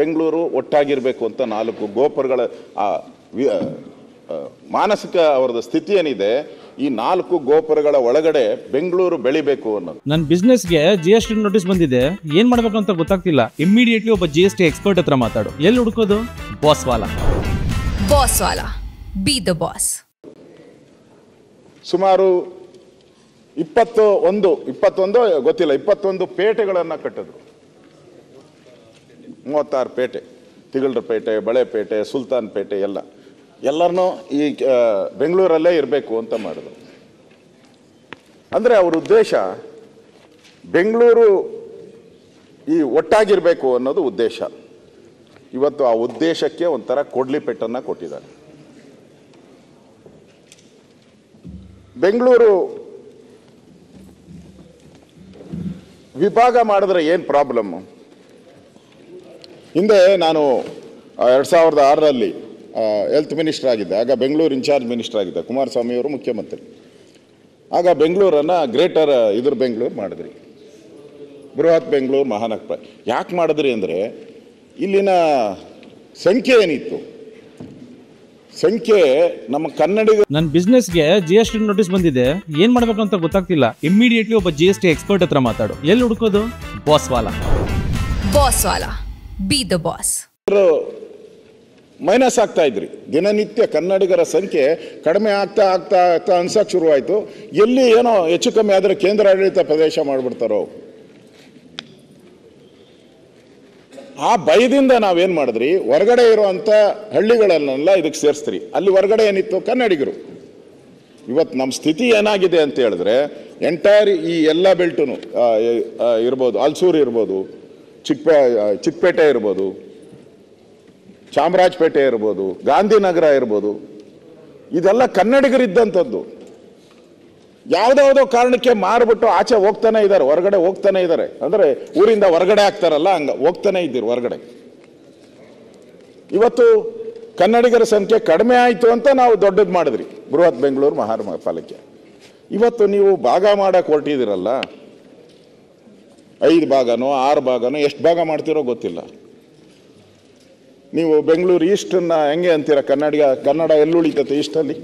ಬೆಂಗಳೂರು ಒಟ್ಟಾಗಿರಬೇಕು ಅಂತ ನಾಲ್ಕು ಗೋಪುರಗಳ ಮಾನಸಿಕ ಅವರ ಸ್ಥಿತಿ ಏನಿದೆ ಈ ನಾಲ್ಕು ಗೋಪುರಗಳ ಒಳಗಡೆ ಬೆಂಗಳೂರು ಬೆಳಿಬೇಕು ಅನ್ನೋದು. ನನ್ನ ಬಿಸ್ನೆಸ್ಗೆ ಜಿಎಸ್ಟಿ ನೋಟಿಸ್ ಬಂದಿದೆ, ಏನ್ ಮಾಡಬೇಕು ಅಂತ ಗೊತ್ತಾಗ್ತಿಲ್ಲ. ಇಮಿಡಿಯೇಟ್ಲಿ ಒಬ್ಬ ಜಿಎಸ್ಟಿ ಎಕ್ಸ್ಪರ್ಟ್ ಹತ್ರ ಮಾತಾಡು. ಎಲ್ಲಿ ಹುಡುಕೋದು? ಬಾಸ್ ವಾಲಾ ಬಿ ದ ಬಾಸ್. ಸುಮಾರು 21 ಗೊತ್ತಿಲ್ಲ 21 ಪೇಟೆಗಳನ್ನು ಕಟ್ಟಿದ್ರು. 36 ಪೇಟೆ, ತಿಗಳರ ಪೇಟೆ, ಬಳೆಪೇಟೆ, ಸುಲ್ತಾನ್ ಪೇಟೆ ಎಲ್ಲರನ್ನೂ ಈ ಬೆಂಗಳೂರಲ್ಲೇ ಇರಬೇಕು ಅಂತ ಮಾಡಿದ್ರು. ಅಂದರೆ ಅವ್ರ ಉದ್ದೇಶ ಬೆಂಗಳೂರು ಈ ಒಟ್ಟಾಗಿರಬೇಕು ಅನ್ನೋದು ಉದ್ದೇಶ. ಇವತ್ತು ಆ ಉದ್ದೇಶಕ್ಕೆ ಒಂಥರ ಕೊಡ್ಲಿ ಪೆಟ್ಟನ್ನು ಕೊಟ್ಟಿದ್ದಾರೆ. ಬೆಂಗಳೂರು ವಿಭಾಗ ಮಾಡಿದ್ರೆ ಏನು ಪ್ರಾಬ್ಲಮ್ಮು? ಹಿಂದೆ ನಾನು 2006ರಲ್ಲಿ ಹೆಲ್ತ್ ಮಿನಿಸ್ಟರ್ ಆಗಿದ್ದೆ. ಆಗ ಬೆಂಗಳೂರು ಇನ್ಚಾರ್ಜ್ ಮಿನಿಸ್ಟರ್ ಆಗಿದ್ದೆ, ಕುಮಾರಸ್ವಾಮಿಯವರು ಮುಖ್ಯಮಂತ್ರಿ. ಆಗ ಬೆಂಗಳೂರನ್ನು ಗ್ರೇಟರ್ ಬೆಂಗಳೂರು ಮಾಡಿದ್ರಿ, ಬೃಹತ್ ಬೆಂಗಳೂರು ಮಹಾನಗರ. ಯಾಕೆ ಮಾಡಿದ್ರಿ ಅಂದರೆ ಇಲ್ಲಿನ ಸಂಖ್ಯೆ ಏನಿತ್ತು, ಸಂಖ್ಯೆ ನಮ್ಮ ಕನ್ನಡಿಗ. ನನ್ನ ಬಿಸ್ನೆಸ್ಗೆ ಜಿಎಸ್ಟಿ ನೋಟಿಸ್ ಬಂದಿದೆ, ಏನ್ ಮಾಡಬೇಕು ಅಂತ ಗೊತ್ತಾಗ್ತಿಲ್ಲ. ಇಮಿಡಿಯೇಟ್ಲಿ ಒಬ್ಬ ಜಿಎಸ್ಟಿ ಎಕ್ಸ್ಪರ್ಟ್ ಹತ್ರ ಮಾತಾಡು. ಎಲ್ಲಿ ಹುಡುಕೋದು? ಬಾಸ್ ವಾಲಾ ಬಿ ದ ಬಾಸ್. ಮೈನಸ್ ಆಗ್ತಾ ಇದ್ರಿ. ದಿನನಿತ್ಯ ಕನ್ನಡಿಗರ ಸಂಖ್ಯೆ ಕಡಿಮೆ ಆಗ್ತಾ ಆಗ್ತಾ ಆಗ್ತಾ ಅನ್ಸಕ್ಕೆ ಶುರುವಾಯಿತು. ಎಲ್ಲಿ ಏನೋ ಹೆಚ್ಚು ಕಮ್ಮಿ ಆದರೆ ಕೇಂದ್ರಾಡಳಿತ ಪ್ರದೇಶ ಮಾಡಿಬಿಡ್ತಾರೋ ಆ ಭಯದಿಂದ ನಾವೇನು ಮಾಡಿದ್ರಿ, ಹೊರಗಡೆ ಇರೋವಂಥ ಹಳ್ಳಿಗಳನ್ನೆಲ್ಲ ಇದಕ್ಕೆ ಸೇರಿಸ್ತೀರಿ. ಅಲ್ಲಿ ಹೊರಗಡೆ ಏನಿತ್ತು? ಕನ್ನಡಿಗರು. ಇವತ್ತು ನಮ್ಮ ಸ್ಥಿತಿ ಏನಾಗಿದೆ ಅಂತ ಹೇಳಿದ್ರೆ ಎಂಟೈರ್ ಈ ಎಲ್ಲ ಬೆಲ್ಟು ಇರ್ಬೋದು, ಹಲ್ಸೂರು ಇರ್ಬೋದು, ಚಿಕ್ಕಪೇಟೆ ಇರ್ಬೋದು, ಚಾಮರಾಜಪೇಟೆ ಇರ್ಬೋದು, ಗಾಂಧಿನಗರ ಇರ್ಬೋದು, ಇದೆಲ್ಲ ಕನ್ನಡಿಗರಿದ್ದಂಥದ್ದು. ಯಾವುದಾವುದೋ ಕಾರಣಕ್ಕೆ ಮಾರ್ಬಿಟ್ಟು ಆಚೆ ಹೋಗ್ತಾನೆ ಇದ್ದಾರೆ, ಹೊರಗಡೆ ಹೋಗ್ತಾನೆ ಇದ್ದಾರೆ. ಅಂದರೆ ಊರಿಂದ ಹೊರಗಡೆ ಆಗ್ತಾರಲ್ಲ, ಹಂಗೆ ಹೋಗ್ತಾನೆ ಇದ್ದೀರಿ ಹೊರಗಡೆ. ಇವತ್ತು ಕನ್ನಡಿಗರ ಸಂಖ್ಯೆ ಕಡಿಮೆ ಆಯಿತು ಅಂತ ನಾವು ದೊಡ್ಡದು ಮಾಡಿದ್ರಿ ಬೃಹತ್ ಬೆಂಗಳೂರು ಮಹಾನಗರ ಪಾಲಿಕೆ. ಇವತ್ತು ನೀವು ಭಾಗ ಮಾಡಕ್ಕೆ ಹೊರಟಿದ್ದೀರಲ್ಲ, 5 ಭಾಗನೋ 6 ಭಾಗನೋ ಎಷ್ಟು ಭಾಗ ಮಾಡ್ತಿರೋ ಗೊತ್ತಿಲ್ಲ. ನೀವು ಬೆಂಗಳೂರು ಈಸ್ಟನ್ನು ಹೆಂಗೆ ಅಂತೀರ? ಕನ್ನಡ ಎಲ್ಲಿ ಉಳಿತೈತೆ ಈಸ್ಟಲ್ಲಿ?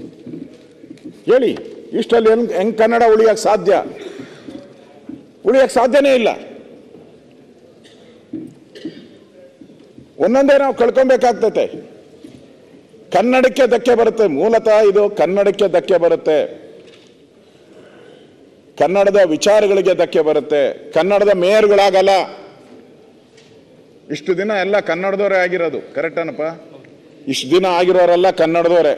ಹೇಳಿ, ಈಸ್ಟಲ್ಲಿ ಹೆಂಗೆ ಕನ್ನಡ ಉಳಿಯೋಕ್ಕೆ ಸಾಧ್ಯ? ಉಳಿಯೋಕ್ಕೆ ಸಾಧ್ಯನೇ ಇಲ್ಲ. ಒಂದೊಂದೇ ನಾವು ಕಳ್ಕೊಬೇಕಾಗ್ತೈತೆ. ಕನ್ನಡಕ್ಕೆ ಧಕ್ಕೆ ಬರುತ್ತೆ. ಮೂಲತಃ ಇದು ಕನ್ನಡಕ್ಕೆ ಧಕ್ಕೆ ಬರುತ್ತೆ, ಕನ್ನಡದ ವಿಚಾರಗಳಿಗೆ ಧಕ್ಕೆ ಬರುತ್ತೆ. ಕನ್ನಡದ ಮೇಯರ್ಗಳಾಗಲ್ಲ. ಇಷ್ಟು ದಿನ ಎಲ್ಲ ಕನ್ನಡದವರೇ ಆಗಿರೋದು. ಕರೆಕ್ಟನಪ್ಪ? ಇಷ್ಟು ದಿನ ಆಗಿರೋರೆಲ್ಲ ಕನ್ನಡದವರೇ.